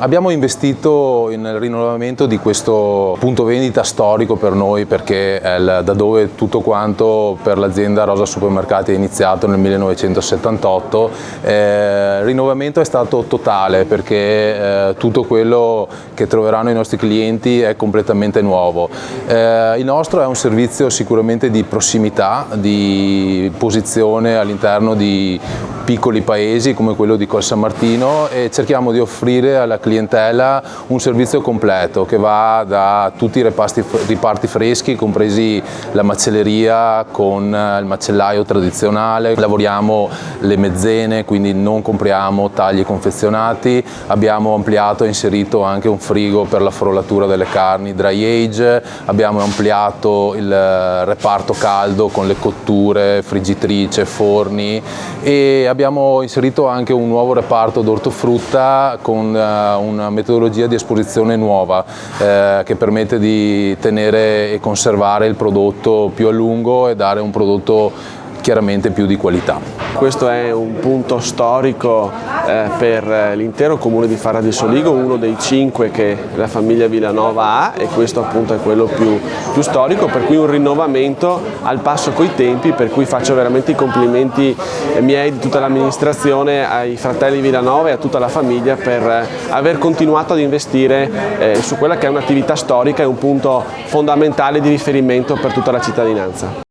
Abbiamo investito nel rinnovamento di questo punto vendita storico per noi, perché è da dove tutto quanto per l'azienda Rosa Supermercati è iniziato nel 1978. Il rinnovamento è stato totale, perché tutto quello che troveranno i nostri clienti è completamente nuovo. Il nostro è un servizio sicuramente di prossimità, di posizione all'interno di piccoli paesi come quello di Col San Martino, e cerchiamo di offrire alla clientela un servizio completo che va da tutti i riparti freschi, compresi la macelleria con il macellaio tradizionale. Lavoriamo le mezzene, quindi non compriamo tagli confezionati. Abbiamo ampliato e inserito anche un frigo per la frollatura delle carni dry age. Abbiamo ampliato il reparto caldo con le cotture, friggitrice, forni, e abbiamo inserito anche un nuovo reparto d'ortofrutta con una metodologia di esposizione nuova che permette di tenere e conservare il prodotto più a lungo e dare un prodotto chiaramente più di qualità. Questo è un punto storico per l'intero comune di Farra di Soligo, uno dei 5 che la famiglia Villanova ha, e questo appunto è quello più storico, per cui un rinnovamento al passo coi tempi, per cui faccio veramente i complimenti miei, di tutta l'amministrazione, ai fratelli Villanova e a tutta la famiglia per aver continuato ad investire su quella che è un'attività storica e un punto fondamentale di riferimento per tutta la cittadinanza.